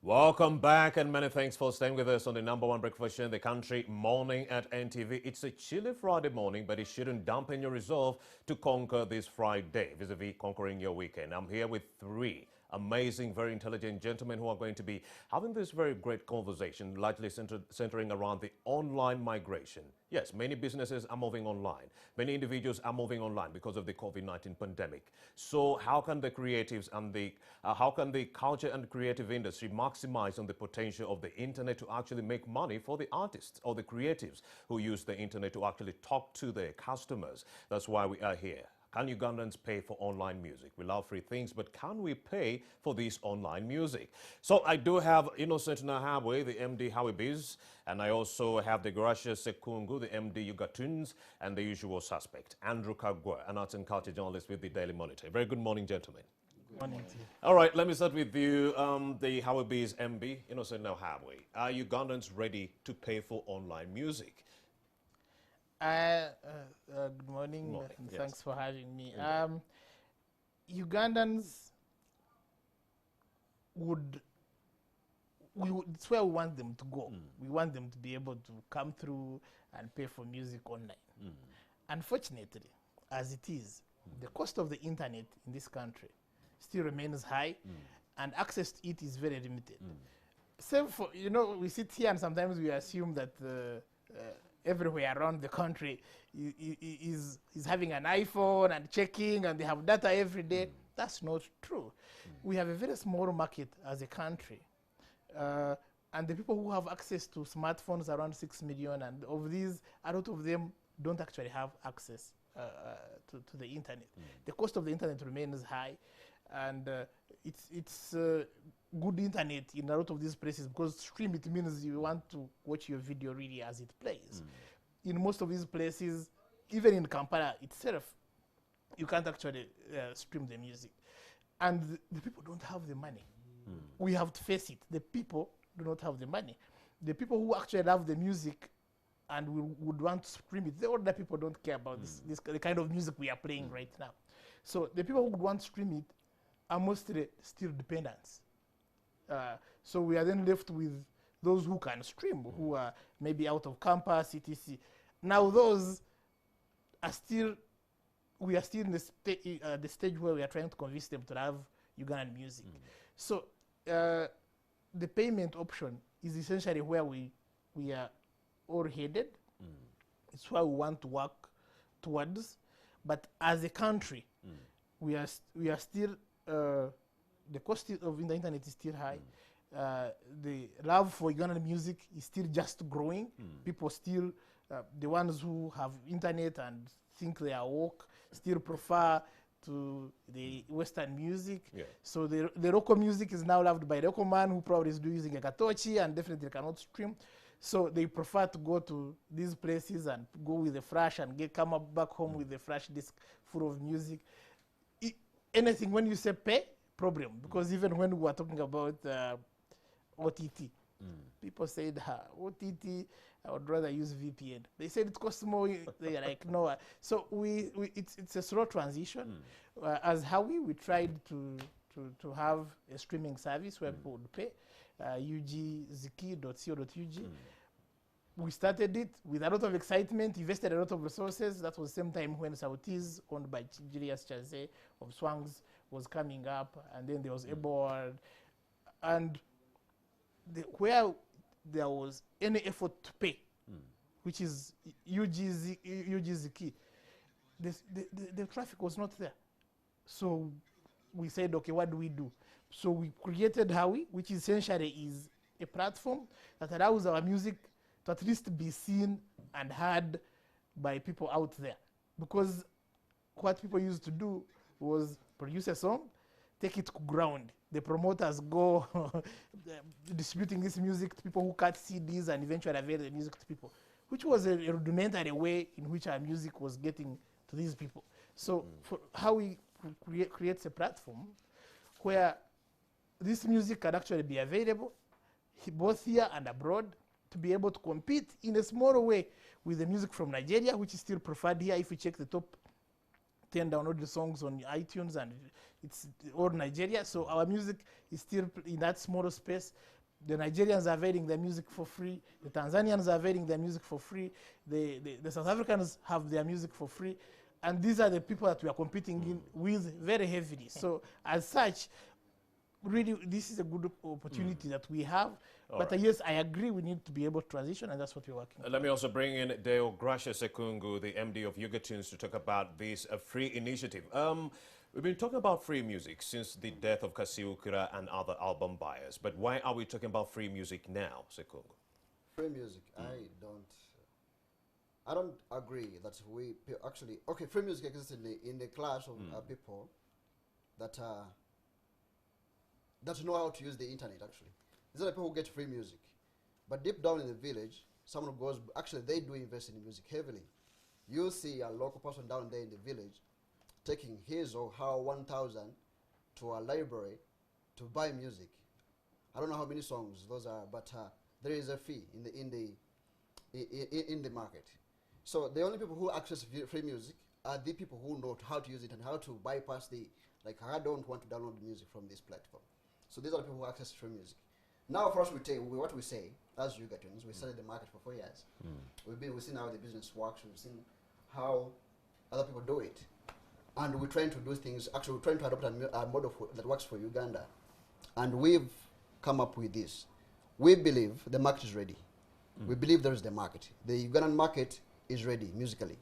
Welcome back and many thanks for staying with us on the #1 breakfast show in the country, Morning at NTV. It's a chilly Friday morning, but it shouldn't dampen your resolve to conquer this Friday, vis-a-vis conquering your weekend. I'm here with three amazing, very intelligent gentlemen who are going to be having this very great conversation, largely centering around the online migration. Yes, many businesses are moving online. Many individuals are moving online because of the COVID-19 pandemic. So how can the creatives and how can the culture and creative industry maximize on the potential of the internet to actually make money for the artists or the creatives who use the internet to actually talk to their customers? That's why we are here. Can Ugandans pay for online music? We love free things, but can we pay for this online music? So I do have Innocent Nahabwe, the MD Howie Biz, and I also have the Gracious Sekungu, the MD Ugatuns, and the usual suspect, Andrew Kagwa, an arts and culture journalist with the Daily Monitor. Very good morning, gentlemen. Good morning to you. All right, let me start with you, the Howie Biz MB, Innocent Nahabwe. Are Ugandans ready to pay for online music? Good morning, and thanks for having me. Ugandans it's where we want them to go. We want them to be able to come through and pay for music online. Unfortunately, as it is, the cost of the internet in this country still remains high, and access to it is very limited. Same for, we sit here and sometimes we assume that everywhere around the country is having an iPhone and checking and they have data every day. That's not true. We have a very small market as a country. And the people who have access to smartphones around 6 million, and of these, a lot of them don't actually have access to the internet. The cost of the internet remains high, and it's good internet in a lot of these places, because stream, it means you want to watch your video really as it plays. In most of these places, even in Kampala itself, you can't actually stream the music. And the people don't have the money. We have to face it. The people do not have the money. The people who actually love the music and would want to stream it, the older people don't care about the kind of music we are playing right now. So the people who would want to stream it are mostly still dependents. So we are then left with those who can stream, who are maybe out of campus, etc. Now those are still, we are still in the stage where we are trying to convince them to have Ugandan music. So the payment option is essentially where we are all headed. It's where we want to work towards. But as a country, we are still, the cost of the internet is still high. The love for Ugandan music is still just growing. People still, the ones who have internet and think they are woke, still prefer to the Western music. So the local music is now loved by the local man who probably is using a katochi and definitely cannot stream. So they prefer to go to these places and go with a flash and come up back home with a flash disk full of music. Anything, when you say pay, problem, because even when we were talking about OTT, people said, OTT, I would rather use VPN. They said it costs more. They're like, no. So it's a slow transition. As Howie, we tried to have a streaming service where people would pay, ugziki.co.ug. We started it with a lot of excitement, invested a lot of resources. That was the same time when Sautis, owned by Julius Chaze of Swangs, was coming up, and then there was Eboard. And where there was any effort to pay, which is UGZK, the traffic was not there. So we said, okay, what do we do? So we created Howie, which essentially is a platform that allows our music to at least be seen and heard by people out there. Because what people used to do was produce a song, take it to ground. The promoters go distributing this music to people who cut CDs and eventually avail the music to people, which was a rudimentary way in which our music was getting to these people. So for how we create a platform where this music can actually be available both here and abroad, to be able to compete in a smaller way with the music from Nigeria, which is still preferred here. If you check the top 10 downloaded songs on iTunes, and it's all Nigeria. So our music is still in that smaller space. The Nigerians are availing their music for free. The Tanzanians are availing their music for free. The South Africans have their music for free. And these are the people that we are competing with very heavily. So as such, really, this is a good opportunity that we have. But yes, I agree, we need to be able to transition, and that's what we're working on. Let me also bring in Deo Gracia Sekungu, the MD of Ugandans, to talk about this free initiative. We've been talking about free music since the death of Kasiukira and other album buyers. But why are we talking about free music now, Sekungu? Free music, I don't agree that we actually, okay, free music exists in the class of people that know how to use the internet, actually. These are the people who get free music. But deep down in the village, someone goes, actually they do invest in music heavily. You see a local person down there in the village taking his or her 1,000 to a library to buy music. I don't know how many songs those are, but there is a fee in the market. So the only people who access free music are the people who know how to use it and how to bypass like, I don't want to download music from this platform. So these are the people who access free music. Now, for us, what we say, as Ugandans, we studied the market for 4 years. We've seen how the business works. We've seen how other people do it. And we're trying to do things, actually we're trying to adopt a model that works for Uganda. And we've come up with this. We believe the market is ready. We believe there is the market. The Ugandan market is ready musically.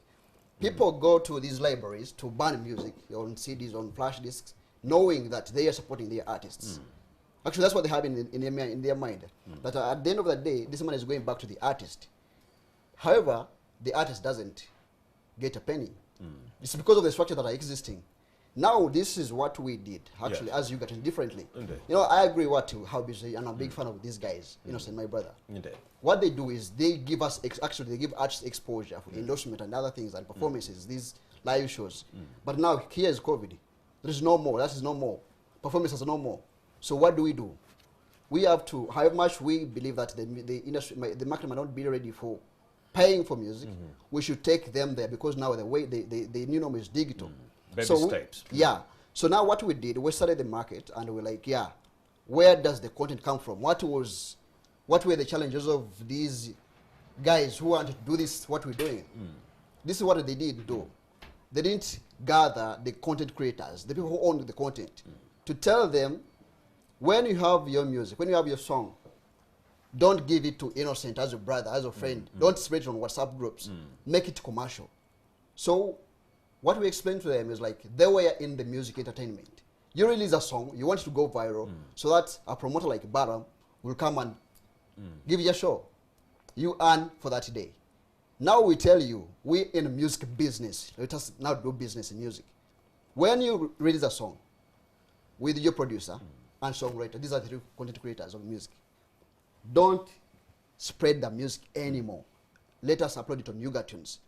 People go to these libraries to burn music on CDs, on flash disks, knowing that they are supporting their artists. Actually, that's what they have in their mind. That at the end of the day, this money is going back to the artist. However, the artist doesn't get a penny. It's because of the structure that are existing. Now, this is what we did, actually, as Ugandans, differently. Indeed. You know, I agree how busy, and I'm a big fan of these guys, Innocent, my brother. Indeed. What they do is they give us, actually, they give artists exposure for endorsement and other things and performances, these live shows. But now, here is COVID. There is no more. That is no more. Performances are no more. So what do? We have to, however much we believe that the industry, the market might not be ready for paying for music, we should take them there, because now the way the new norm is digital. Baby steps. Yeah. So now what we did, we studied the market and we're like, yeah, where does the content come from? What were the challenges of these guys who wanted to do this, what we're doing? This is what they did do. They didn't gather the content creators, the people who own the content, to tell them, when you have your music, when you have your song, don't give it to Innocent as a brother, as a friend. Don't spread it on WhatsApp groups. Make it commercial. So what we explained to them is like, they were in the music entertainment. You release a song, you want it to go viral, so that a promoter like Baram will come and give you a show. You earn for that day. Now we tell you, we in the music business. Let us now do business in music. When you release a song with your producer and songwriter, these are the three content creators of music, don't spread the music anymore. Let us upload it on Ugatunes.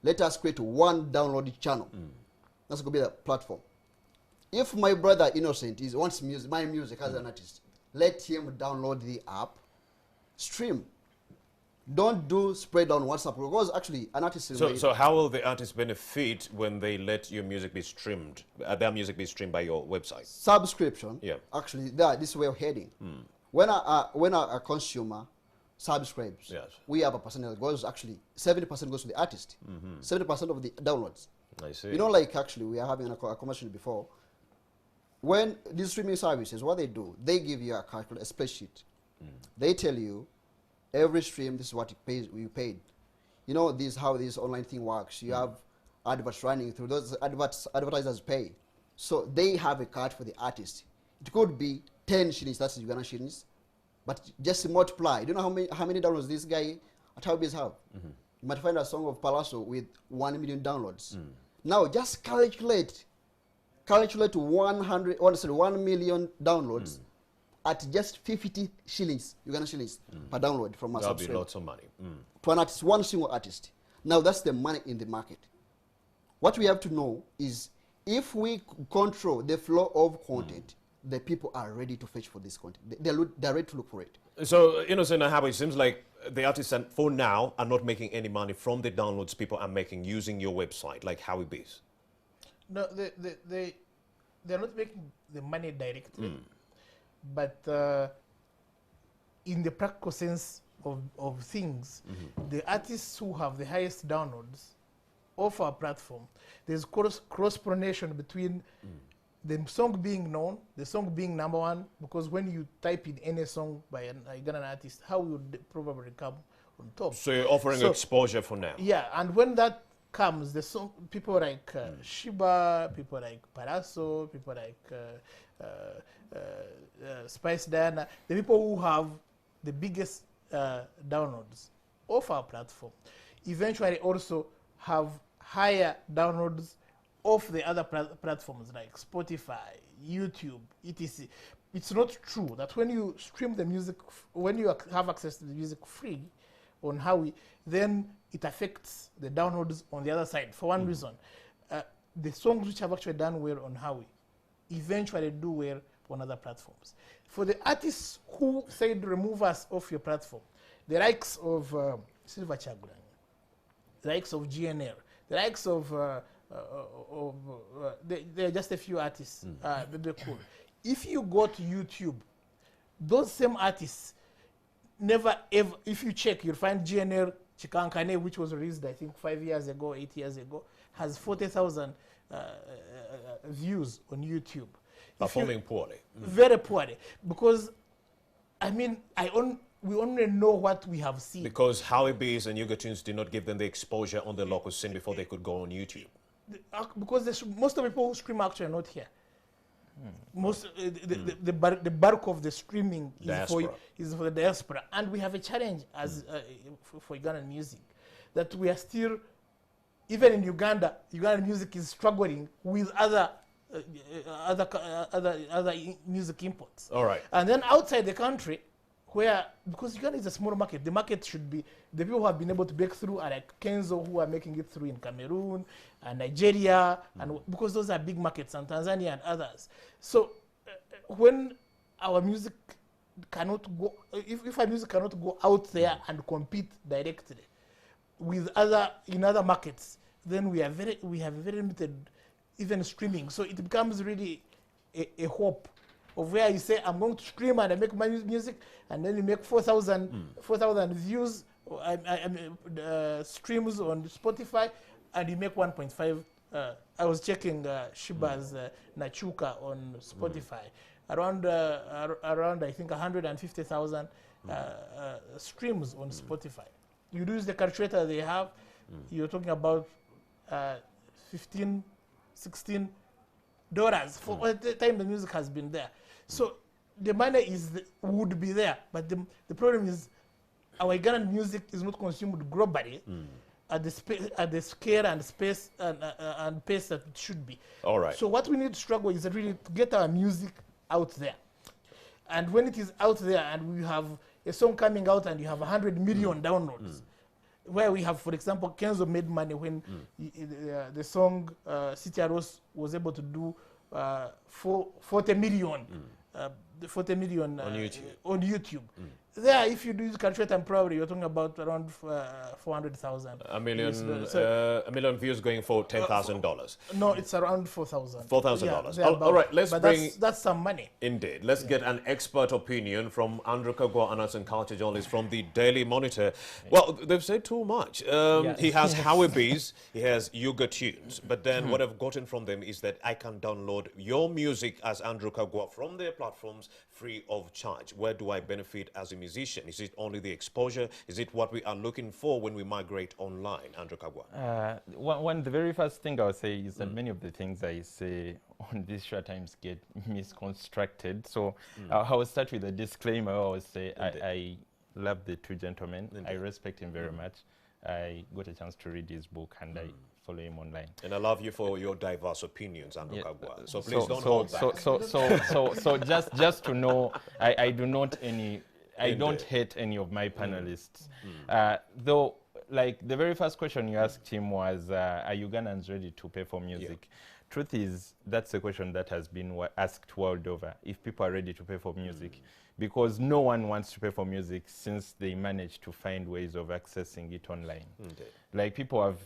Let us create one downloaded channel. That's going to be the platform. If my brother Innocent wants music, my music as an artist, let him download the app, stream. Don't do spread on WhatsApp, because actually an artist. So how will the artists benefit when they let your music be streamed, their music be streamed by your website? Subscription. Yeah. Actually, this is where we're heading. When a consumer subscribes, yes, we have a percentage that goes, actually 70% goes to the artist, 70% of the downloads. I see. You know, like actually we are having a conversation before. When these streaming services, what they do, they give you a spreadsheet. They tell you, every stream, this is what you paid. You know, how this online thing works. You have adverts running through, those advertisers pay. So they have a cut for the artist. It could be 10 shillings, that's Uganda shillings, but just multiply. You don't know how many downloads this guy at Howbiz have. You might find a song of Palazzo with 1 million downloads. Now just calculate to 1 million downloads at just 50 shillings, Uganda shillings per download from a subscriber. That'll be lots of money. To an artist, one single artist. Now that's the money in the market. What we have to know is, if we control the flow of content, the people are ready to fetch for this content. They're ready to look for it. So, Innocent Ahabo, it seems like the artists, for now, are not making any money from the downloads people are making using your website, like Howbiz. No, they're not making the money directly, but in the practical sense of things, the artists who have the highest downloads of our platform, there's cross-pollination between the song being known, the song being #1, because when you type in any song by an Ugandan artist, how would probably come on top? So you're offering exposure for now. Yeah, and when that comes, the song, people like Shiba, people like Paraso, people like Spice Diana, the people who have the biggest downloads of our platform, eventually also have higher downloads of the other platforms like Spotify, YouTube, etc. It's not true that when you stream the music, when you have access to the music free on Howie, then it affects the downloads on the other side. For one reason, the songs which have actually done well on Howie eventually do well on other platforms. For the artists who said remove us off your platform, the likes of Silver Chagulan, the likes of GNR, the likes of there are just a few artists, they're cool. If you go to YouTube, those same artists never ever, if you check, you'll find GNR Chikankane, which was released I think 5 years ago, 8 years ago, has 40,000 views on YouTube. Performing poorly. Very poorly, because I mean, we only know what we have seen. Because Howie Bees and Ugandans did not give them the exposure on the local scene before they could go on YouTube. Because most of the people who stream actually are not here. Most the bulk of the streaming is for the diaspora, and we have a challenge as for Ugandan music, that we are still, even in Uganda, Ugandan music is struggling with other music imports. All right. And then outside the country, where, because Uganda is a small market, the market should be, the people who have been able to break through are like Kenzo, who are making it through in Cameroon and Nigeria, and because those are big markets, and Tanzania and others. So when our music cannot go, if our music cannot go out there and compete directly with in other markets, then we have very limited even streaming. So it becomes really a hope of where you say, I'm going to stream and I make my music, and then you make 4,000 views, streams on Spotify, and you make 1.5. I was checking Shiba's Nachuka on Spotify, around I think 150,000 streams on Spotify. You use the calculator they have, you're talking about $15, $16 for the time the music has been there. So the money would be there, but the problem is our Ugandan music is not consumed globally at the scale and space and pace that it should be. All right. So what we need to struggle is really to get our music out there. And when it is out there and we have a song coming out and you have 100 million downloads, where we have, for example, Kenzo made money when the song City Aros was able to do 40 million on YouTube. There, if you do the calculation, probably you're talking about around 400,000. A million views going for $10,000. No, it's around 4,000. $4,000. Yeah, all right, let's bring. That's some money. Indeed. Let's get an expert opinion from Andrew Kagwa, an arts and culture journalist from the Daily Monitor. Well, they've said too much. He has Howie Bees, he has Ugandans, but then what I've gotten from them is that I can download your music as Andrew Kagwa from their platforms free of charge. Where do I benefit as a musician? Is it only the exposure? Is it what we are looking for when we migrate online, Andrew Kagwa? The very first thing I would say is that many of the things I say on these short times get misconstructed. So I will start with a disclaimer. I will say I love the two gentlemen. Indeed. I respect him very much. I got a chance to read his book and I follow him online. And I love you for your diverse opinions, Andrew Kagwa. So please don't hold back. So just to know, I don't hate any of my panelists. Though, like the very first question you asked him was, are Ugandans ready to pay for music? Truth is, that's a question that has been asked world over, if people are ready to pay for music. Because no one wants to pay for music since they managed to find ways of accessing it online. Like people have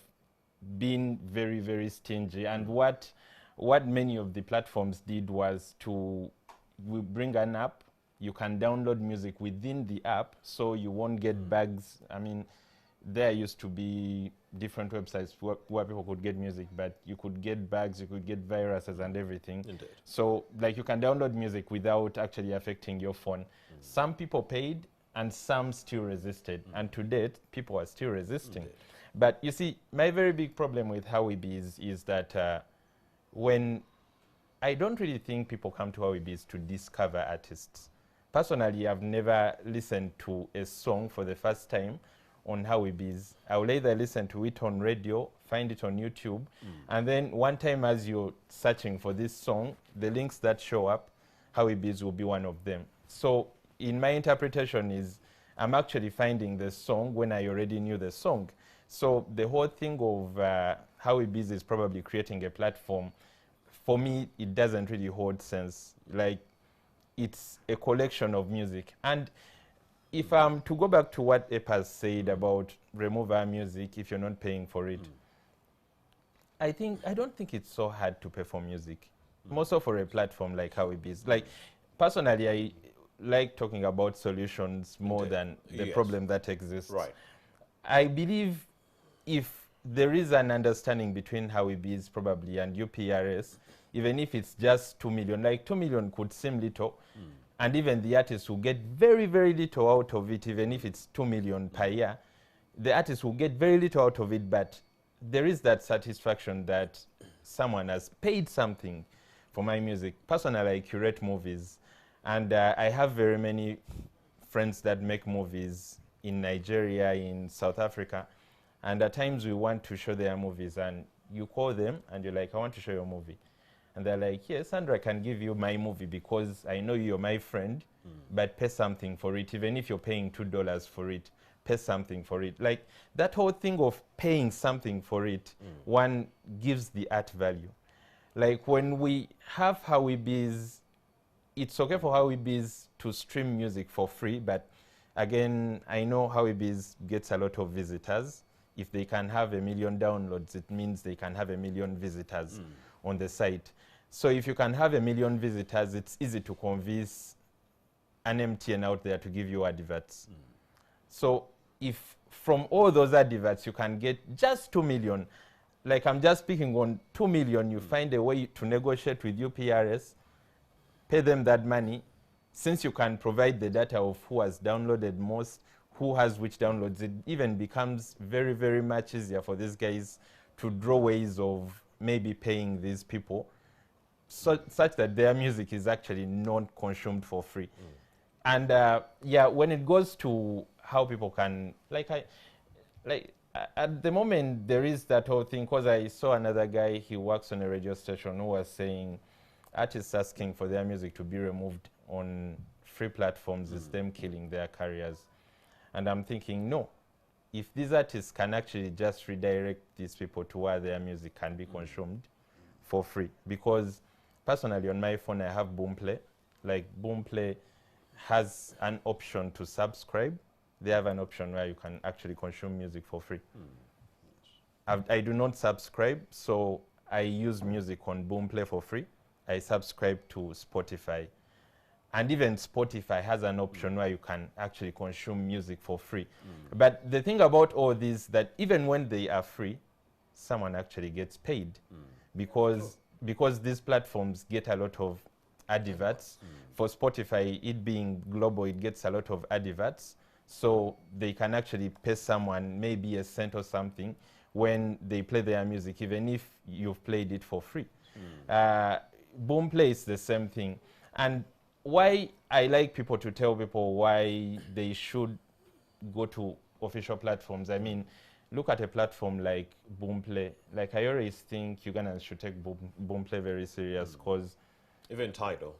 been very, very stingy. And what what many of the platforms did was to bring an app. You can download music within the app, so you won't get bugs. I mean, there used to be different websites where people could get music, but you could get bugs, you could get viruses and everything. Indeed. So like you can download music without actually affecting your phone. Some people paid and some still resisted. And to date, people are still resisting. Indeed. But you see, my very big problem with Howibiz is that when I don't really think people come to Howibiz to discover artists. Personally, I've never listened to a song for the first time on Howibiz. I will either listen to it on radio, find it on YouTube, and then one time as you're searching for this song, the links that show up, Howibiz will be one of them. So in my interpretation is, I'm actually finding the song when I already knew the song. So the whole thing of Howibiz is probably creating a platform. For me, it doesn't really hold sense. Like, it's a collection of music. And if I'm to go back to what Epas said about remove our music if you're not paying for it, I don't think it's so hard to pay for music. More so for a platform like Howibiz. Like, personally, I like talking about solutions more than the problem that exists. Right. I believe if there is an understanding between Howibiz probably and UPRS, even if it's just 2 million, like 2 million could seem little, and even the artists will get very, very little out of it, even if it's 2 million per year. The artists will get very little out of it, but there is that satisfaction that someone has paid something for my music. Personally, I curate movies, and I have very many friends that make movies in Nigeria, in South Africa, and at times we want to show their movies, and you call them, and you're like, I want to show your movie. And they're like, yes, Sandra, I can give you my movie because I know you're my friend, but pay something for it. Even if you're paying $2 for it, pay something for it. Like, that whole thing of paying something for it, one gives the art value. Like, when we have Howibiz, it's okay for Howibiz to stream music for free, but again, I know Howibiz gets a lot of visitors. If they can have 1 million downloads, it means they can have 1 million visitors on the site. So if you can have 1 million visitors, it's easy to convince an MTN out there to give you adverts. So if from all those adverts you can get just 2 million, like I'm just speaking on 2 million, you find a way to negotiate with UPRS, pay them that money. Since you can provide the data of who has downloaded most, who has which downloads, it even becomes very, very much easier for these guys to draw ways of maybe paying these people such that their music is actually not consumed for free. And yeah, when it goes to how people can, at the moment there is that whole thing, because I saw another guy, he works on a radio station, who was saying artists asking for their music to be removed on free platforms is them killing their careers. And I'm thinking, no, if these artists can actually just redirect these people to where their music can be consumed for free. Because personally on my phone I have Boomplay. Like, Boomplay has an option to subscribe. They have an option where you can actually consume music for free. I do not subscribe, so I use music on Boomplay for free. I subscribe to Spotify. And even Spotify has an option where you can actually consume music for free. But the thing about all these, that even when they are free, someone actually gets paid. Because these platforms get a lot of adverts. For Spotify, it being global, it gets a lot of adverts. So they can actually pay someone maybe a cent or something when they play their music, even if you've played it for free. Boomplay is the same thing. And why I like people to tell people why they should go to official platforms. I mean, look at a platform like Boomplay. Like, I always think Ugandans should take Boomplay very serious, because even Tidal.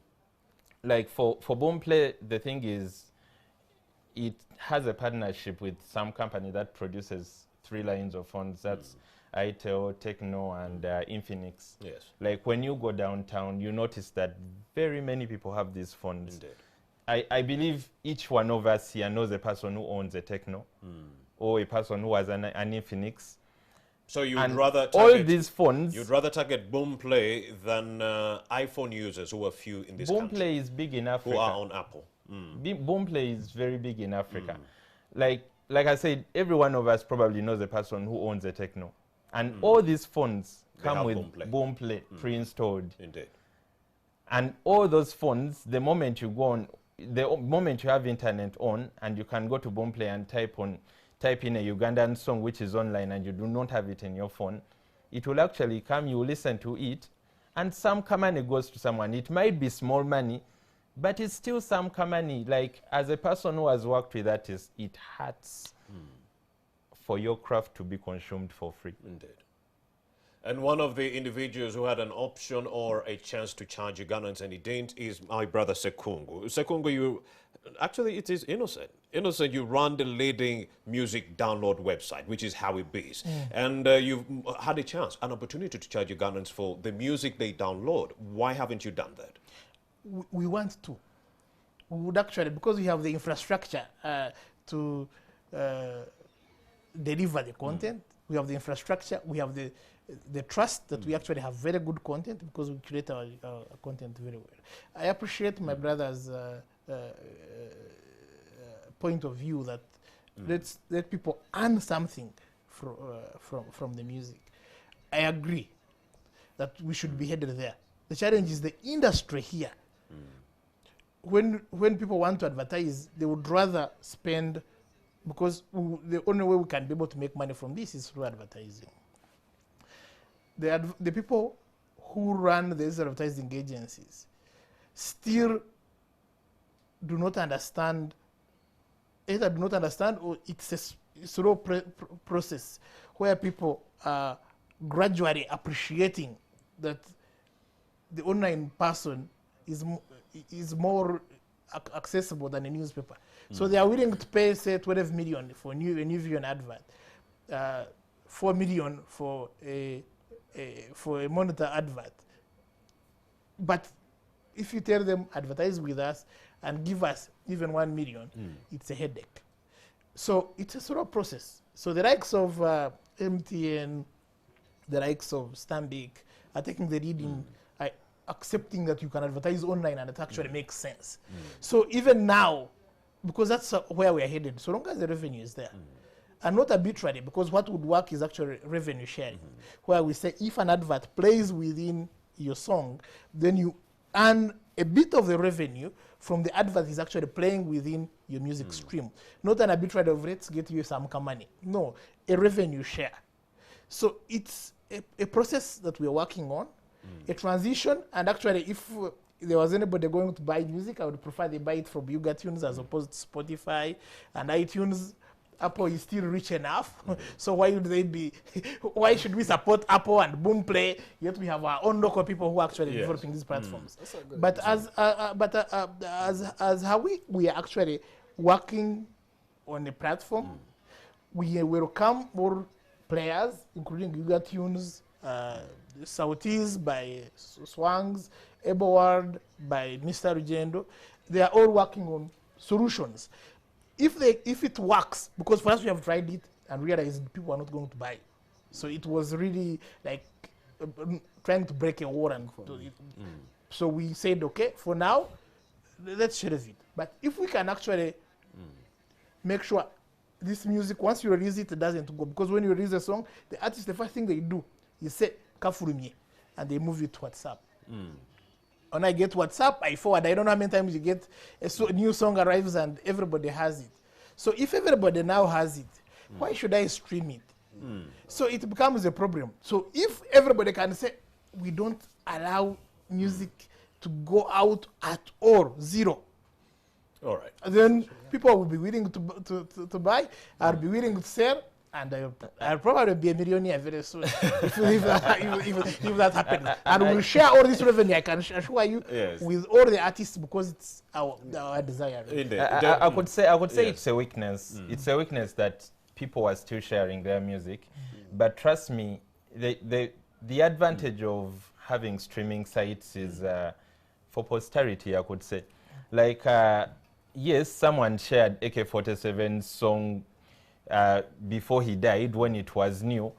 Like, for Boomplay, the thing is, it has a partnership with some company that produces 3 lines of phones. That's Itel, Techno, and Infinix. Yes. Like, when you go downtown, you notice that very many people have these phones. Indeed. I believe each one of us here knows a person who owns a Techno or a person who has an Infinix. So you'd And rather all target, these phones, you'd rather target Boomplay than iPhone users who are few in this country, Boomplay is big in Africa. who are on Apple. Boomplay is very big in Africa. Like I said, every one of us probably knows a person who owns a Techno. And all these phones They come have with Boomplay. Boomplay pre-installed. Indeed. And all those phones, the moment you go on, the moment you have internet on, and you can go to Boomplay and type in a Ugandan song which is online and you do not have it in your phone, it will actually come, you listen to it, and some money goes to someone. It might be small money, but it's still some money. Like, as a person who has worked with artists, it hurts for your craft to be consumed for free. Indeed. And one of the individuals who had an option or a chance to charge Ugandans and he didn't is my brother Sekungu. Sekungu, you actually, it is Innocent. Innocent, you run the leading music download website, which is How It Bees. And you've had a chance, an opportunity to charge Ugandans for the music they download. Why haven't you done that? We want to. We would actually, because we have the infrastructure to deliver the content, we have the infrastructure, we have the trust that we actually have very good content because we create our content very well. I appreciate my brother's point of view that let people earn something from the music. I agree that we should be headed there. The challenge is the industry here. When people want to advertise, they would rather spend, because the only way we can be able to make money from this is through advertising. The people who run these advertising agencies still do not understand, either do not understand or it's a slow process where people are gradually appreciating that the online person is more accessible than a newspaper. So they are willing to pay, say, 12 million for a new vision advert, 4 million for a monitor advert. But if you tell them advertise with us and give us even 1 million, it's a headache. So it's a sort of process. So the likes of MTN, the likes of Stanbic are taking the lead in accepting that you can advertise online and it actually makes sense. So even now, because that's where we are headed, so long as the revenue is there, and not arbitrary, because what would work is actually revenue sharing, where we say if an advert plays within your song, then you earn a bit of the revenue from the advert is actually playing within your music stream. Not an arbitrary of let's get you some money. No, a revenue share. So it's a process that we're working on, a transition, and actually if there was anybody going to buy music, I would prefer they buy it from Ugatunes as opposed to Spotify and iTunes. Apple is still rich enough, so why would they be? Why should we support Apple and Boomplay? Yet we have our own local people who are actually developing these platforms. But as how we are actually working on a platform, we welcome more players, including Ugatunes, Sautis by Swangs, Eberward by Mr. Rugendo. They are all working on solutions. If it works, because for us we have tried it and realized people are not going to buy it. So it was really like trying to break a wall and do it. So we said, okay, for now, let's share it. But if we can actually make sure this music, once you release it, it doesn't go. Because when you release a song, the artist, the first thing they do is say, Kafurumye, and they move it to WhatsApp. When I get WhatsApp, I forward. I don't know how many times you get a new song arrives and everybody has it. So if everybody now has it, why should I stream it? So it becomes a problem. So if everybody can say, we don't allow music to go out at all, zero. All right. Then people will be willing to buy, I'll be willing to sell, and I'll probably be a millionaire very soon if that happens. And we'll share all this revenue, I can assure you, with all the artists because it's our desire. I could say it's a weakness. It's a weakness that people are still sharing their music. But trust me, the advantage of having streaming sites is for posterity, I could say. Like, yes, someone shared AK-47's song before he died when it was new,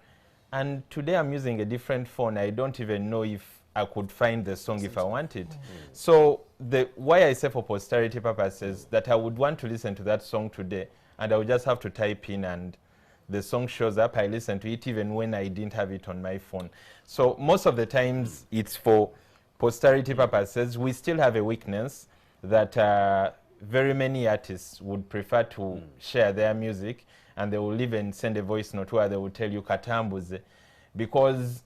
And today I'm using a different phone. I don't even know if I could find the song if I wanted. So why I say for posterity purposes that I would want to listen to that song today, and I would just have to type in and the song shows up. I listen to it even when I didn't have it on my phone. So most of the times it's for posterity purposes. We still have a weakness that very many artists would prefer to share their music, and they will even send a voice note where they will tell you Katambuze, because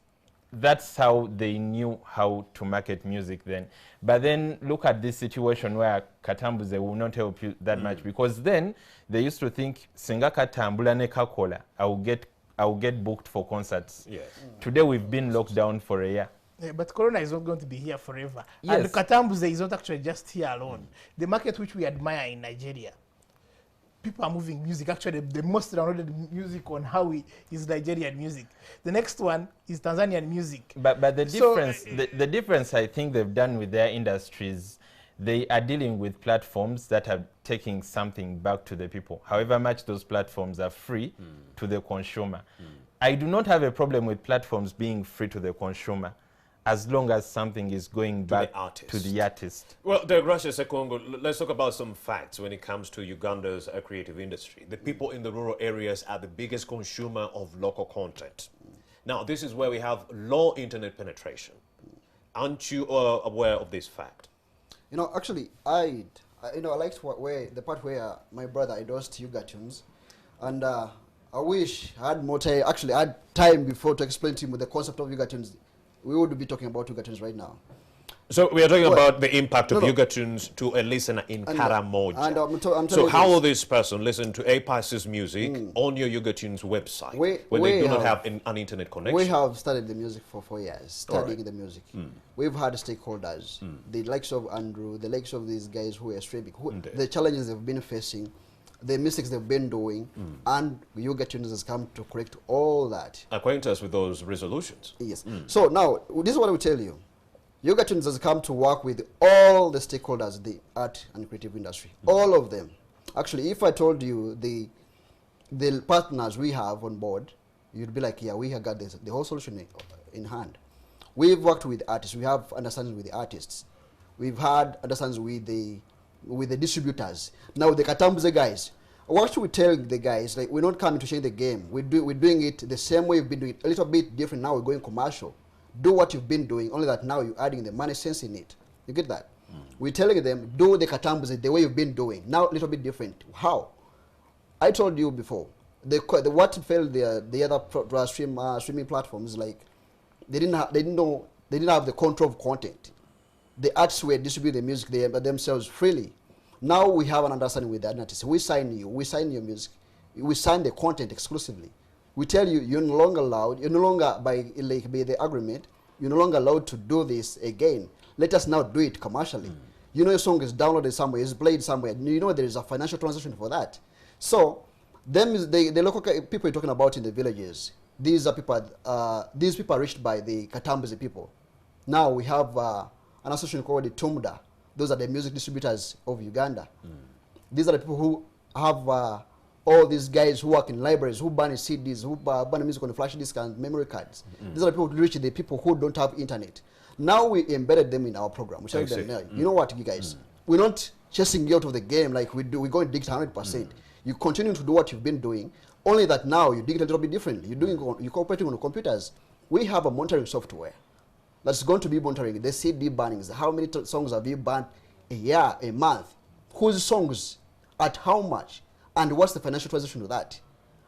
that's how they knew how to market music then. But then look at this situation where Katambuze will not help you that much, because then they used to think Singa Katambula ne Kakola, I will get booked for concerts. Yes. Today we've been locked down for a year. Yeah, but Corona is not going to be here forever. Yes. And Katambuze is not actually just here alone. The market which we admire in Nigeria, people are moving music. Actually, the most downloaded music on Howie is Nigerian music. The next one is Tanzanian music. But the difference, the difference I think they've done with their industries, they are dealing with platforms that are taking something back to the people. However much those platforms are free to the consumer. I do not have a problem with platforms being free to the consumer, as long as something is going back to the artist. Well, Degracia Sekongo, let's talk about some facts when it comes to Uganda's creative industry. The people in the rural areas are the biggest consumer of local content. Now, this is where we have low internet penetration. Aren't you aware of this fact? You know, actually, I liked the part where my brother endorsed Ugandans, and I wish I had more time. Actually, I had time before to explain to him the concept of Ugandans. We would be talking about Ugandans right now. So we are talking about the impact of Ugandans to a listener in Karamoja. So how will this person listen to APAS's music on your Ugandans website when they do not have an internet connection? We have studied the music for 4 years, studying the music. We've had stakeholders, the likes of Andrew, the likes of these guys who are streaming, the challenges they've been facing, the mistakes they've been doing, and Ugandans has come to correct all that. Acquaint us with those resolutions. Yes. So now, this is what I will tell you. Ugandans has come to work with all the stakeholders in the art and creative industry. All of them. Actually, if I told you the partners we have on board, you'd be like, yeah, we have got this, the whole solution in hand. We've worked with artists. We have understanding with the artists. We've had understanding with the distributors. Now the Katambuze guys, what should we tell the guys? Like, we're not coming to change the game. We're doing it the same way we've been doing it, a little bit different. Now we're going commercial. Do what you've been doing, only that now you're adding the money sense in it. You get that? We're telling them, do the Katambuze the way you've been doing. Now a little bit different. How? I told you before, what failed the other streaming platforms, like they didn't have the control of content. The artists were distributing the music themselves freely. Now we have an understanding with the artists. We sign you, we sign your music, we sign the content exclusively. We tell you, you're no longer allowed, you're no longer, by the agreement, you're no longer allowed to do this again. Let us now do it commercially. You know your song is downloaded somewhere, it's played somewhere. You know there is a financial transaction for that. So, the local people you're talking about in the villages, these people are reached by the Katambuze people. Now we have an association called the Tumda. Those are the music distributors of Uganda. These are the people who have all these guys who work in libraries, who burn CDs, who burn music on the flash disk and memory cards. These are the people who reach the people who don't have internet. Now we embedded them in our program. We tell them, you know what, you guys, we're not chasing you out of the game like we do. We're going digital 100%. You continue to do what you've been doing, only that now you dig it a little bit differently. You're cooperating on the computers. We have a monitoring software that's going to be monitoring the CD burnings. How many songs have you burned a year, a month? Whose songs, at how much? And what's the financial transaction to that?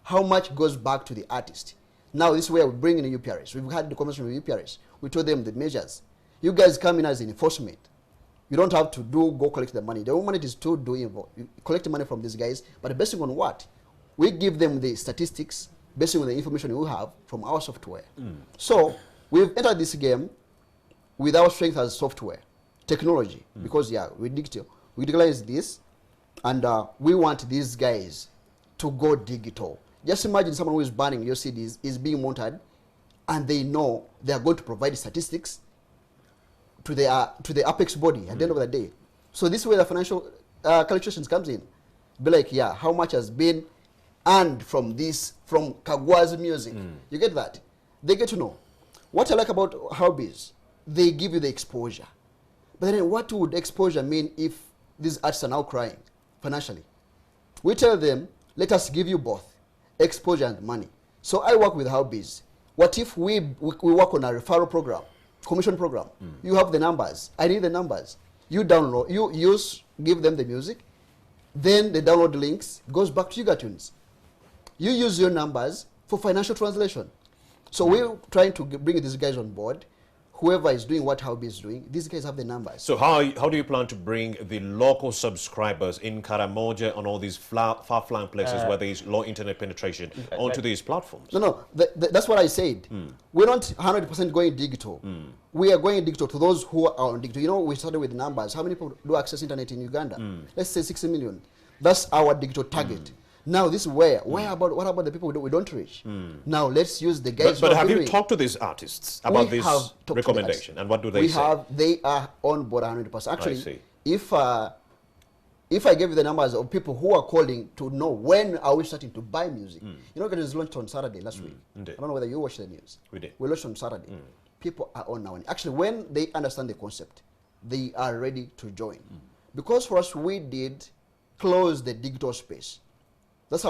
How much goes back to the artist? Now this is where we bring in the UPRs. We've had the conversation with UPRs. We told them the measures. You guys come in as an enforcement. You don't have to go collect the money. The only money is to do involved. You collect the money from these guys, but basing on what? We give them the statistics based on the information we have from our software. So we've entered this game with our strength as software, technology, because we digitalize this, and we want these guys to go digital. Just imagine someone who is burning your CDs is being monitored, and they know they are going to provide statistics to the apex body at the end of the day. So this is where the financial calculations comes in. Be like, how much has been earned from Kagwa's music? You get that? They get to know. What I like about hobbies, they give you the exposure. But then what would exposure mean if these artists are now crying financially? We tell them, let us give you both, exposure and money. So I work with hobbies. What if we work on a referral program, commission program? You have the numbers. I need the numbers. You download, give them the music, then the download links goes back to Ugatunes. You use your numbers for financial translation. So we're trying to bring these guys on board. Whoever is doing what Hobby is doing, these guys have the numbers. So how do you plan to bring the local subscribers in Karamoja and all these far-flung places where there is low internet penetration onto these platforms? No, that's what I said. We're not 100% going digital. We are going digital to those who are on digital. You know, we started with numbers. How many people do access internet in Uganda? Let's say 60 million. That's our digital target. Now this is where. What about the people we don't reach? Now let's use the guys. But have you talked to these artists about this recommendation, and what do they say? They are on board 100%. Actually, if I gave you the numbers of people who are calling to know when are we starting to buy music, you know, it was launched on Saturday last week. Indeed. I don't know whether you watched the news. We did. We launched on Saturday. People are on now. Actually, when they understand the concept, they are ready to join. Because for us, we did close the digital space. That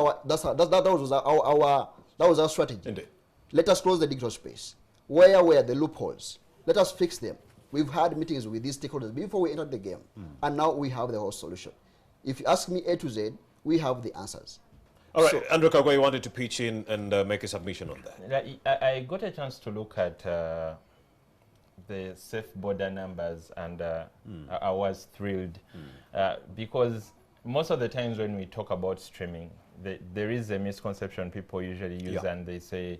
was our strategy. Indeed. Let us close the digital space. Where were the loopholes? Let us fix them. We've had meetings with these stakeholders before we entered the game, and now we have the whole solution. If you ask me A to Z, we have the answers. All right, Andrew Kagwa, you wanted to pitch in and make a submission on that. I got a chance to look at the safe border numbers, and I was thrilled because most of the times when we talk about streaming, there is a misconception people usually use, and they say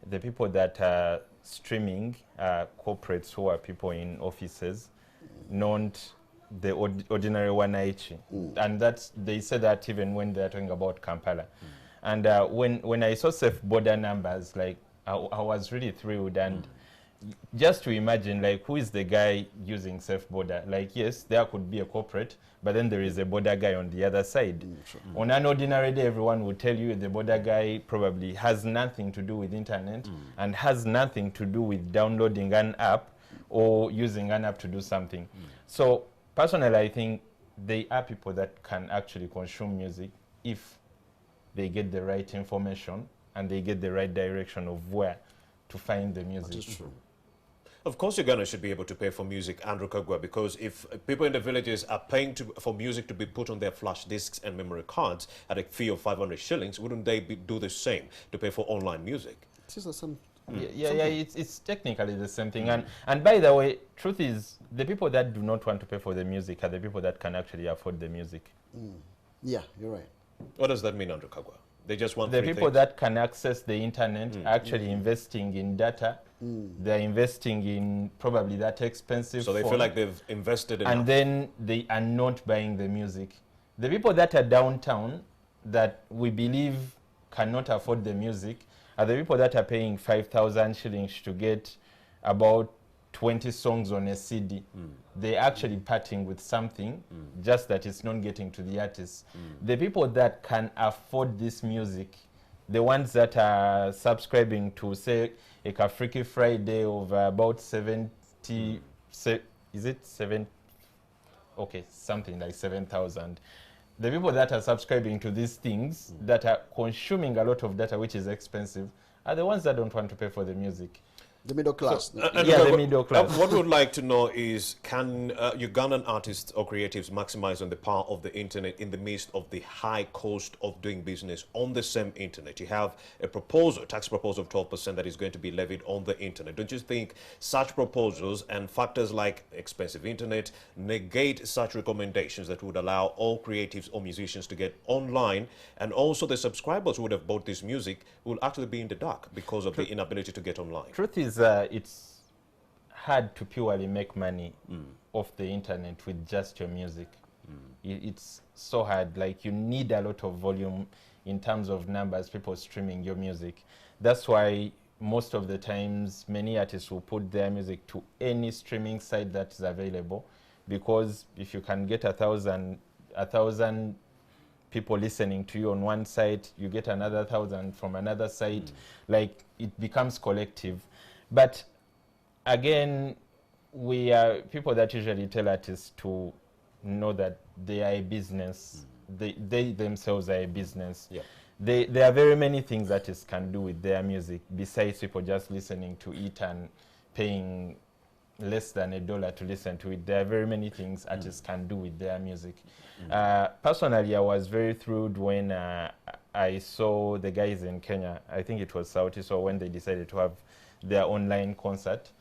the people that are streaming are corporates who are people in offices, not the ordinary wananchi. And they say that even when they're talking about Kampala. And when I saw safe border numbers, like I was really thrilled. And just to imagine, like, who is the guy using safe border? Like, yes, there could be a corporate, but then there is a border guy on the other side. On an ordinary day, everyone would tell you the border guy probably has nothing to do with internet and has nothing to do with downloading an app or using an app to do something. So personally, I think they are people that can actually consume music if they get the right information and they get the right direction of where to find the music. That is true. Of course, Uganda should be able to pay for music, Andrew Kagwa, because if people in the villages are paying for music to be put on their flash discs and memory cards at a fee of 500 shillings, wouldn't they do the same to pay for online music? It's technically the same thing. And by the way, truth is, the people that do not want to pay for the music are the people that can actually afford the music. Yeah, you're right. What does that mean, Andrew Kagwa? They just want the people that can access the internet are actually investing in data. They're investing in probably that expensive So they phone, feel like they've invested enough. and then they are not buying the music. The people that are downtown that we believe cannot afford the music are the people that are paying 5,000 shillings to get about 20 songs on a CD. They're actually parting with something, just that it's not getting to the artists. The people that can afford this music, the ones that are subscribing to, say, a Freaky Friday of about 70, is it 7? Okay, something like 7,000. The people that are subscribing to these things, that are consuming a lot of data, which is expensive, are the ones that don't want to pay for the music. The middle class. The middle class. What we would like to know is, can Ugandan artists or creatives maximize on the power of the internet in the midst of the high cost of doing business on the same internet? You have a proposal, tax proposal of 12% that is going to be levied on the internet. Don't you think such proposals and factors like expensive internet negate such recommendations that would allow all creatives or musicians to get online, and also the subscribers who would have bought this music will actually be in the dark because of the inability to get online? Truth is, it's hard to purely make money off the internet with just your music. It's so hard. Like, you need a lot of volume in terms of numbers, people streaming your music. That's why most of the times many artists will put their music to any streaming site that's available, because if you can get 1,000 people listening to you on one site, you get another 1,000 from another site, like it becomes collective. But again, we are people that usually tell artists to know that they are a business. They themselves are a business. Yeah. There are very many things artists can do with their music besides people just listening to it and paying less than $1 to listen to it. There are very many things artists can do with their music. Personally, I was very thrilled when I saw the guys in Kenya, I think it was Sauti, so when they decided to have their online concert.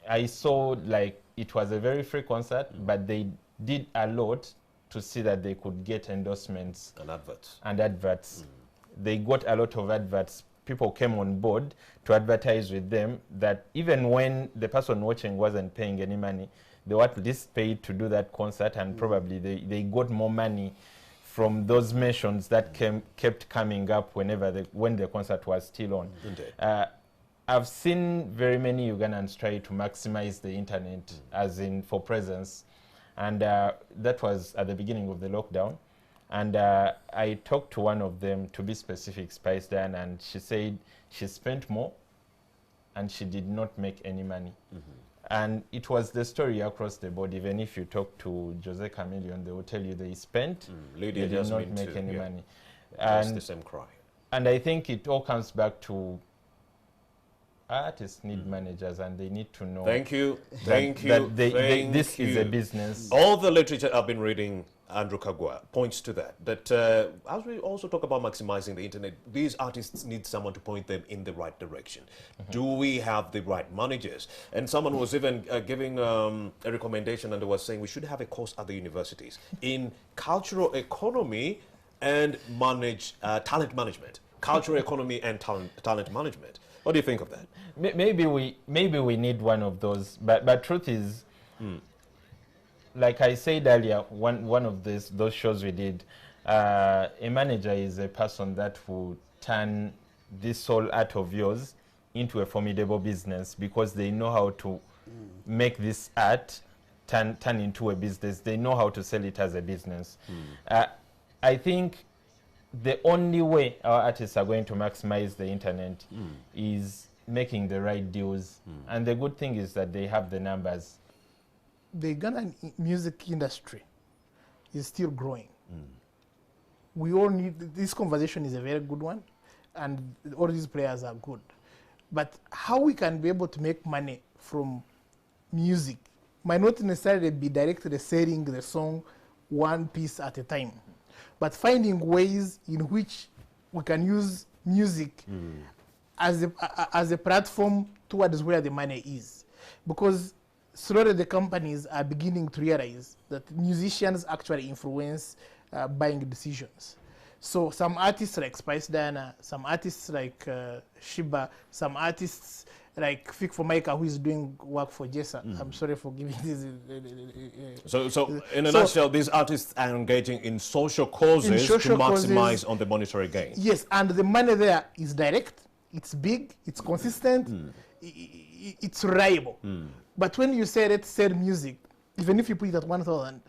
I saw like it was a very free concert, but they did a lot to see that they could get endorsements and adverts. They got a lot of adverts. People came on board to advertise with them, that even when the person watching wasn't paying any money, they were at least paid to do that concert, and probably they got more money from those mentions that kept coming up when the concert was still on. I've seen very many Ugandans try to maximize the internet, as in for presence, and that was at the beginning of the lockdown. And I talked to one of them, to be specific, Spice Dan, and she said she spent more and she did not make any money. And it was the story across the board. Even if you talk to Jose Chameleon, they will tell you they spent, they did not make any money. That's the same cry. And I think it all comes back to artists need managers, and they need to know. Thank you. This is a business. All the literature I've been reading, Andrew Kagwa, points to that. That as we also talk about maximizing the internet, these artists need someone to point them in the right direction. Do we have the right managers? And someone was even giving a recommendation, and they was saying we should have a course at the universities in cultural economy and talent management. Cultural economy and talent management. What do you think of that? Maybe we need one of those, but truth is, like I said earlier, one of those shows we did, a manager is a person that will turn this soul art of yours into a formidable business, because they know how to make this art turn into a business. They know how to sell it as a business. I think the only way our artists are going to maximize the internet is making the right deals. And the good thing is that they have the numbers. The Ugandan music industry is still growing. We all need, this conversation is a very good one, and all these players are good. But how we can be able to make money from music might not necessarily be directly selling the song one piece at a time, but finding ways in which we can use music as a platform towards where the money is. Because slowly the companies are beginning to realize that musicians actually influence buying decisions. So some artists like Spice Diana, some artists like Shiba, some artists like Fik for Micah, who is doing work for Jessa. I'm sorry for giving this. So in a nutshell, these artists are engaging in social causes to maximize on the monetary gain. Yes, and the money there is direct, it's big, it's consistent, it's reliable. But when you say let's sell music, even if you put it at 1,000,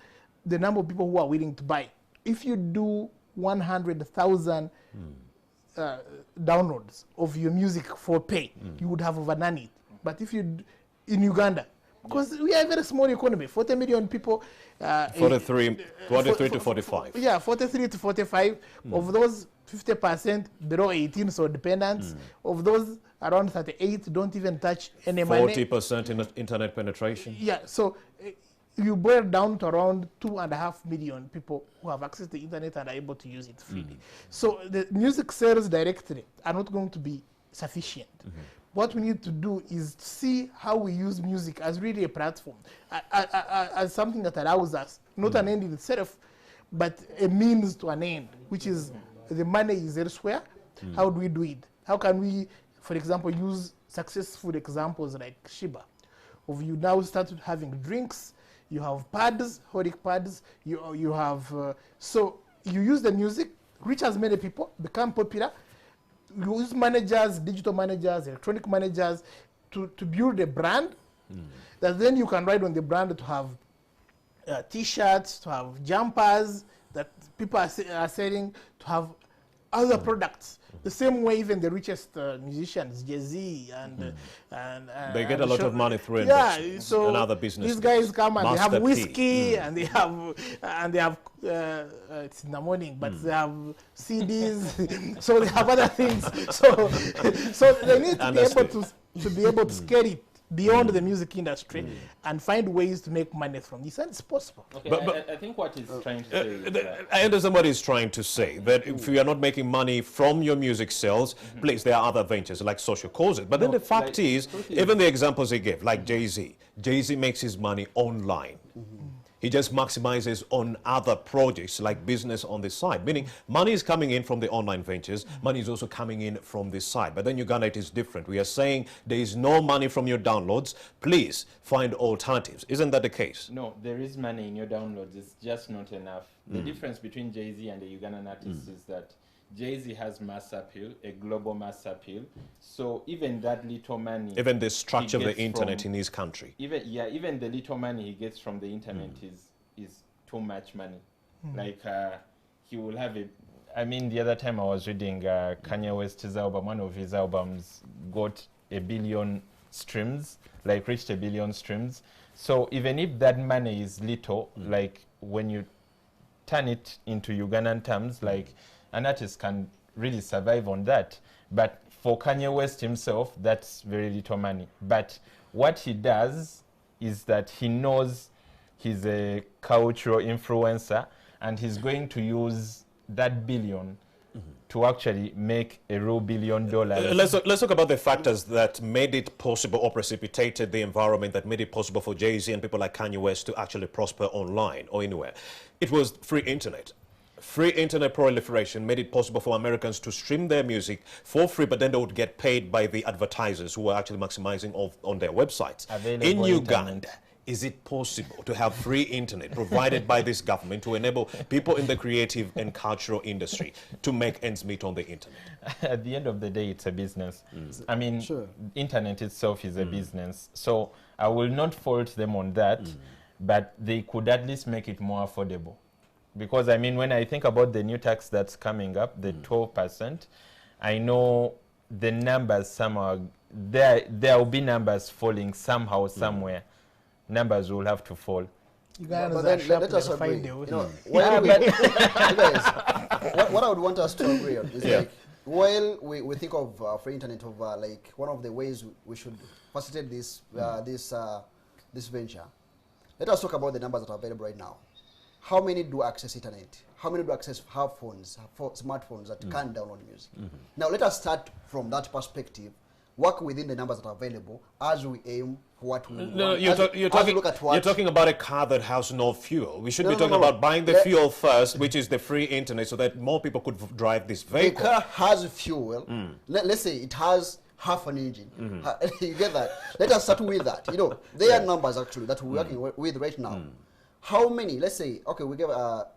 the number of people who are willing to buy, if you do 100,000 downloads of your music for pay, you would have overdone it. But if you, in Uganda, because we are a very small economy, 40 million people. 43 to 45. Yeah, 43 to 45. Of those, 50% below 18, so dependents. Of those, around 38 don't even touch any money. 40% in internet penetration. Yeah, so you boil down to around 2.5 million people who have access to the internet and are able to use it freely. So the music sales directly are not going to be sufficient. What we need to do is see how we use music as really a platform, as something that allows us, not an end in itself, but a means to an end, which is the money is elsewhere. How do we do it? How can we, for example, use successful examples like Shiba, of you now started having drinks, you have pads, horic pads, you have, so you use the music, reach as many people, become popular, you use managers, digital managers, electronic managers to build a brand that then you can ride on the brand to have t-shirts, to have jumpers, that people are selling to have other products. The same way even the richest musicians, Jay-Z and they get a lot of money through yeah, so and other businesses. these guys come and they have Master P. whiskey and they have it's in the morning, but they have CDs, so they have other things. So they need to be able to scale it beyond the music industry and find ways to make money from this, and it's possible. Okay, But I think what he's trying to say is that I understand what he's trying to say, that if you are not making money from your music sales, please, there are other ventures like social causes. But then the fact is, even the examples he gave, like Jay-Z, Jay-Z makes his money online. He just maximizes on other projects like business on the side, meaning money is coming in from the online ventures, money is also coming in from this side. But then Uganda, it is different. We are saying there is no money from your downloads. Please find alternatives. Isn't that the case? no, there is money in your downloads. It's just not enough. The difference between Jay-Z and the Ugandan artists is that Jay-Z has mass appeal, a global mass appeal. So even that little money, Even the structure of he the gets internet from- in his country. even the little money he gets from the internet is too much money. Like he will have a. I mean, the other time I was reading Kanye West's album. One of his albums got 1 billion streams, like reached 1 billion streams. So even if that money is little, like when you turn it into Ugandan terms, like an artist can really survive on that. But for Kanye West himself, that's very little money. But what he does is that he knows he's a cultural influencer and he's going to use that billion to actually make a real $1 billion. Let's talk about the factors that made it possible or precipitated the environment that made it possible for Jay-Z and people like Kanye West to actually prosper online or anywhere. It was free internet. Free internet proliferation made it possible for Americans to stream their music for free, but then they would get paid by the advertisers who were actually maximizing on their websites. Available In Uganda, internet. is it possible to have free internet provided by this government to enable people in the creative and cultural industry to make ends meet on the internet? At the end of the day, it's a business. I mean, Sure. internet itself is a business. So I will not fault them on that, but they could at least make it more affordable. Because, I mean, when I think about the new tax that's coming up, the 12%, I know the numbers somehow, there will be numbers falling somehow, somewhere. Numbers will have to fall. Ugandans But are then sharp, let us they agree. find a You way. know, while you guys, what I would want us to agree on is like, while we think of free internet of like one of the ways we should facilitate this this venture, let us talk about the numbers that are available right now. How many do access internet? How many do access have phones, smartphones that can download music? Now let us start from that perspective. Work within the numbers that are available as we aim for what we want. No, As we look at what you're talking about a car that has no fuel. We should No, be no, talking no. about buying the fuel first, which is the free internet, so that more people could drive this the vehicle. car has fuel. Let's say it has half an engine. You get that? Let us start with that. You know, there are numbers actually that we're working with right now. How many? Let's say, okay, we gave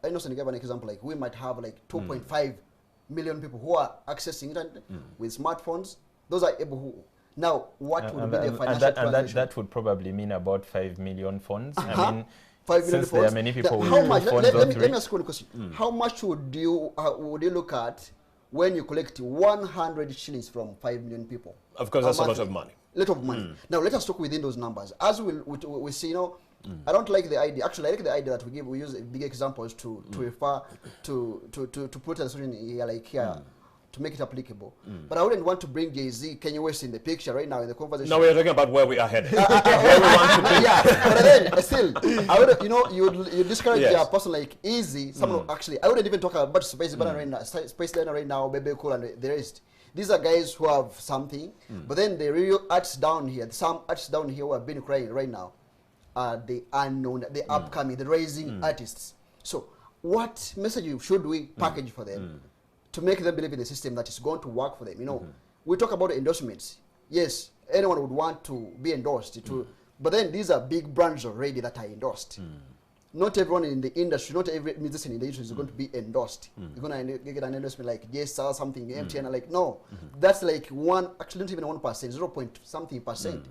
Innocent gave an example. Like we might have like 2.5 million people who are accessing internet with smartphones. Those are able who. Now, what would be the financial transaction? that would probably mean about 5 million phones. I mean, 5 million since there are phones. many people with How two much? phones Let or me three. ask you a question. How much would you look at when you collect 100 shillings from 5 million people? Of course, that's a lot monthly? of money. Lot of money. Now let us talk within those numbers. As we see, you know, I don't like the idea. Actually, I like the idea that we use big examples to refer to put a certain here, like here. To make it applicable, but I wouldn't want to bring Jay-Z, Kanye West in the picture right now in the conversation. No, we're talking about where we are headed. Where we want to be. Yeah, but then still, I would, you know, you discourage Yes. a person like Easy. Someone actually, I wouldn't even talk about Space Banner right now, Space Banner right now, Baby Cool, and the rest. These are guys who have something, but then the real artists down here, some artists down here who have been crying right now, are the unknown, the upcoming, the rising artists. So, what message should we package for them? To make them believe in the system that is going to work for them. You know, we talk about endorsements. Yes, anyone would want to be endorsed, but then these are big brands already that are endorsed. Not everyone in the industry, not every musician in the industry is going to be endorsed. You're going to get an endorsement like yes or something, MTN, like no. That's like actually not even 1%, 0 point something percent.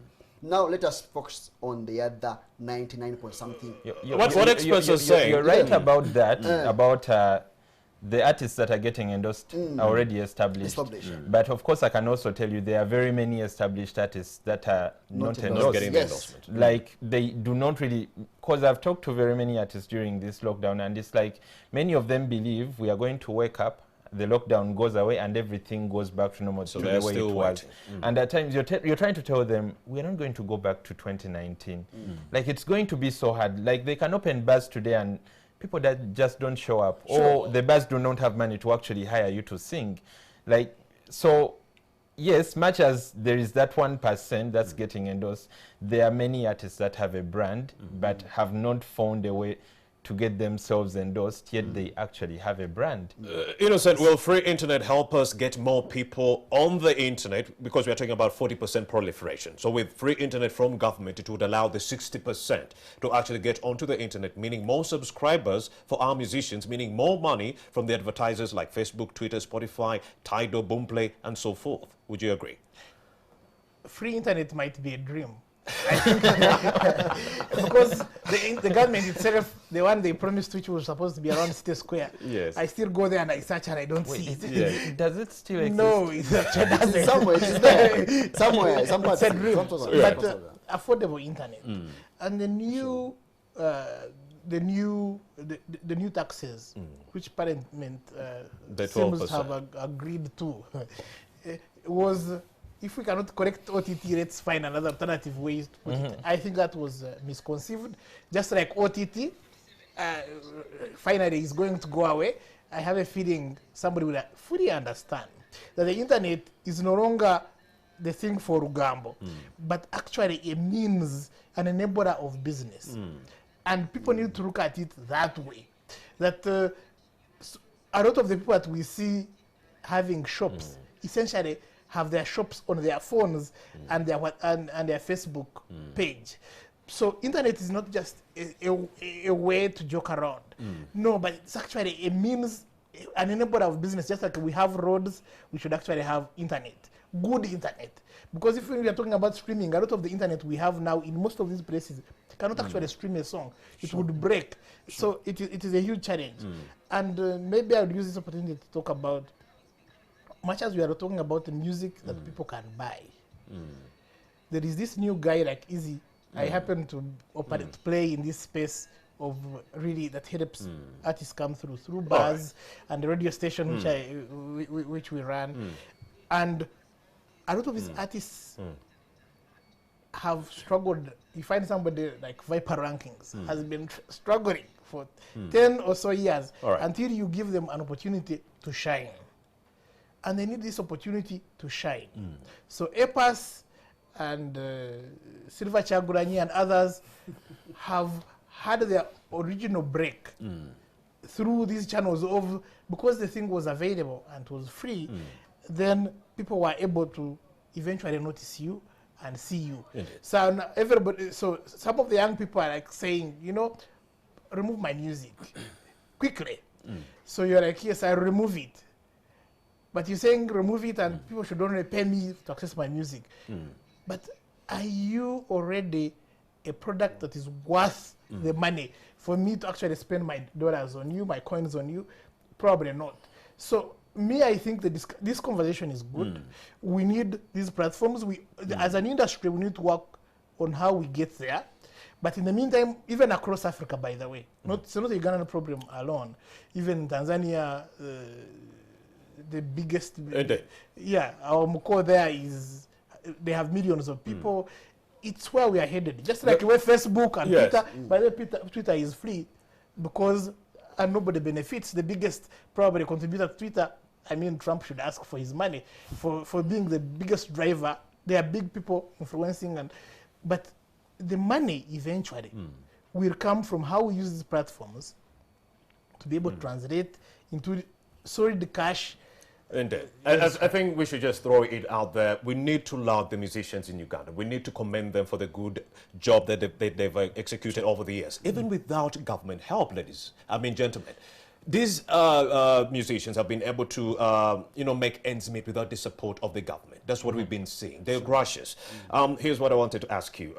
Now let us focus on the other 99 point something. What experts are saying. You're right about that, about the artists that are getting endorsed are already established. But of course, I can also tell you there are very many established artists that are not endorsed. Getting the endorsement. Like, they do not really, because I've talked to very many artists during this lockdown, and it's like many of them believe we are going to wake up, the lockdown goes away, and everything goes back to normal, So to they're the way still it was. waiting. And at times you're trying to tell them we're not going to go back to 2019. Like, it's going to be so hard. Like, they can open bars today and people that just don't show up, or the bars do not have money to actually hire you to sing. Like, so yes, much as there is that 1% that's getting endorsed, there are many artists that have a brand but have not found a way to get themselves endorsed, yet they actually have a brand. Innocent, will free internet help us get more people on the internet? Because we are talking about 40% proliferation. So with free internet from government, it would allow the 60% to actually get onto the internet, meaning more subscribers for our musicians, meaning more money from the advertisers like Facebook, Twitter, Spotify, Tidal, Boomplay, and so forth. Would you agree? Free internet might be a dream. Because the government itself, the one they promised, which was supposed to be around City Square, Yes. I still go there and I search and I don't see it. Does it still exist? No, it actually doesn't. Somewhere it is there. Somewhere, some parts. It's a dream. Sometimes, But affordable internet and the new taxes, which Parliament The seems 12%. to have agreed to, was, if we cannot correct OTT, let's find another alternative way to put it. I think that was misconceived. Just like OTT, finally is going to go away. I have a feeling somebody will fully understand that the internet is no longer the thing for Rugambo, but actually a means, an enabler of business. And people need to look at it that way. That a lot of the people that we see having shops essentially have their shops on their phones and their Facebook page. So internet is not just a way to joke around. No, but it's actually a means, an enabler of business. Just like we have roads, we should actually have internet, good internet. Because if we are talking about streaming, a lot of the internet we have now in most of these places cannot actually stream a song. It would break. So it is a huge challenge. And maybe I would use this opportunity to talk about, much as we are talking about the music that people can buy, there is this new guy like Easy. I happen to play in this space of really that helps artists come through bars and the radio station which we run. And a lot of these artists have struggled. You find somebody like Viper Rankings has been struggling for 10 or so years until you give them an opportunity to shine. And they need this opportunity to shine. So EPAS and Silver Chaguranyi and others have had their original break through these channels of, because the thing was available and was free, then people were able to eventually notice you and see you. So now everybody, so some of the young people are like saying, you know, remove my music quickly. So you're like, yes, I remove it. But you're saying remove it and people should only pay me to access my music. But are you already a product that is worth the money for me to actually spend my dollars on you, my coins on you? Probably not. So me, I think that this conversation is good. We need these platforms. As an industry, we need to work on how we get there. But in the meantime, even across Africa, by the way, it's not a Ugandan problem alone. Even Tanzania, the biggest, our Mko there is, they have millions of people. It's where we are headed. Just like where Facebook and Twitter, by the way, Twitter is free because and nobody benefits. The biggest probably contributor to Twitter, I mean, Trump should ask for his money for being the biggest driver. There are big people influencing, but the money eventually will come from how we use these platforms to be able to translate into solid cash. Indeed. I think we should just throw it out there. We need to laud the musicians in Uganda. We need to commend them for the good job that they've executed over the years, even without government help, gentlemen. These musicians have been able to, make ends meet without the support of the government. That's what we've been seeing. They're gracious. Here's what I wanted to ask you.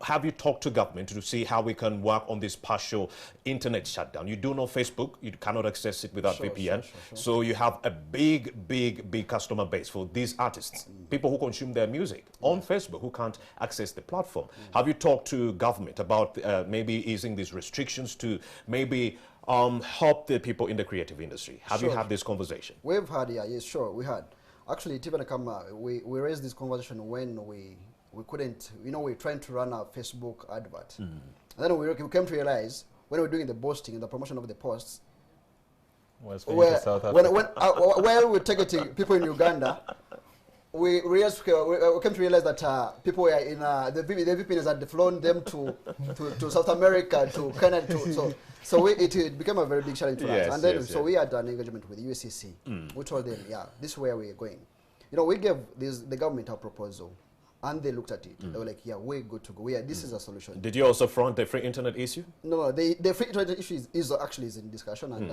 Have you talked to government to see how we can work on this partial internet shutdown? You do know Facebook. You cannot access it without VPN. Sure. So you have a big customer base for these artists, people who consume their music on Facebook who can't access the platform. Have you talked to government about maybe easing these restrictions to maybe help the people in the creative industry? Have you had this conversation? We've had, yes, sure, we had. Actually, it even we raised this conversation when we couldn't, we're trying to run a Facebook advert. And then we came to realize when we're doing the boasting and the promotion of the posts, where we're targeting people in Uganda, we came to realize that people were in the VPNs had flown them to South America, to Canada, so it became a very big challenge for us. And then we had an engagement with USCC. We told them, this is where we're going. We gave the government a proposal, and they looked at it. They were like, we're good to go. This is a solution. Did you also front the free internet issue? No, the free internet issue is actually in discussion, and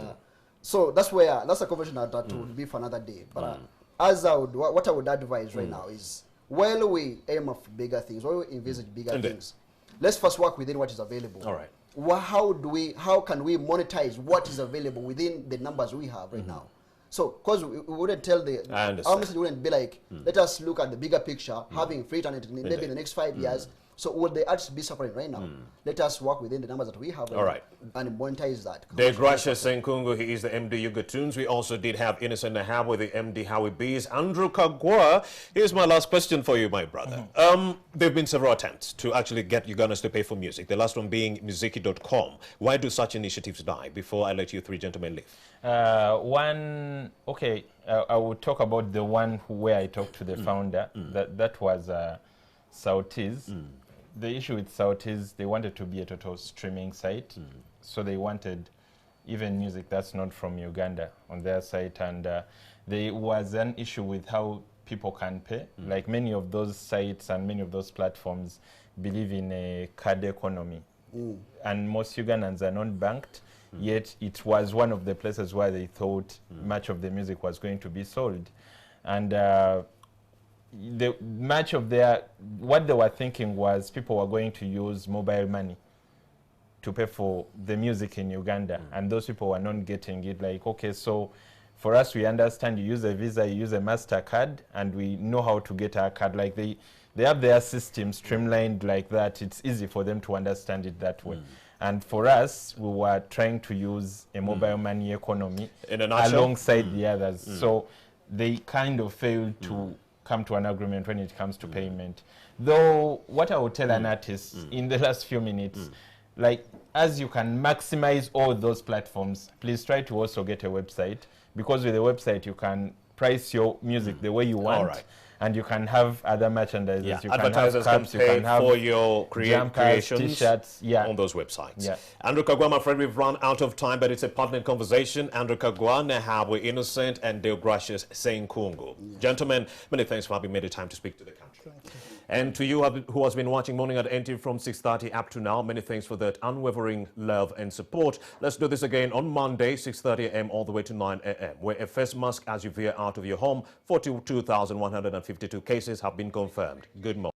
so that's a conversation that will be for another day. But what I would advise right now is, while we aim for bigger things, while we envisage bigger things, let's first work within what is available. All right. How can we monetize what is available within the numbers we have right now? So, because we wouldn't tell our message wouldn't be like, let us look at the bigger picture, having free internet maybe in the next 5 years. So would the artists be suffering right now? Let us work within the numbers that we have and monetize that. De Gracias Senkungu, he is the MD Ugandans. We also did have Innocent Nahab with the MD Howie Bees. Andrew Kagwa, here's my last question for you, my brother. There have been several attempts to actually get Ugandans to pay for music, the last one being Muziki.com. Why do such initiatives die? Before I let you three gentlemen leave. I will talk about the one where I talked to the founder. That was Sautis. The issue with Sautis, they wanted to be a total streaming site. So they wanted even music that's not from Uganda on their site. And there was an issue with how people can pay. Like many of those sites and many of those platforms believe in a card economy. And most Ugandans are not banked. Yet it was one of the places where they thought much of the music was going to be sold. And what they were thinking was people were going to use mobile money to pay for the music in Uganda. And those people were not getting it. Like, okay, so for us, we understand you use a Visa, you use a MasterCard, and we know how to get our card. Like they have their system streamlined like that. It's easy for them to understand it that way. And for us, we were trying to use a mobile money economy alongside the others. So they kind of failed to come to an agreement when it comes to payment. Though, what I would tell an artist in the last few minutes, like, as you can maximize all those platforms, please try to also get a website, because with a website, you can price your music the way you want. And you can have other merchandise. You advertisers can have cups, can pay you can have for your creations T-shirts, on those websites. Andrew Kagwa, I'm afraid we've run out of time, but it's a pertinent conversation. Andrew Kagwa, Nahabwe Innocent, and De Gracias Senkungu. Gentlemen, many thanks for having made the time to speak to the country. And to you who has been watching Morning at NTV from 6:30 up to now, many thanks for that unwavering love and support. Let's do this again on Monday, 6:30 a.m. all the way to 9 a.m. Wear a face mask as you veer out of your home. 42,152 cases have been confirmed. Good morning.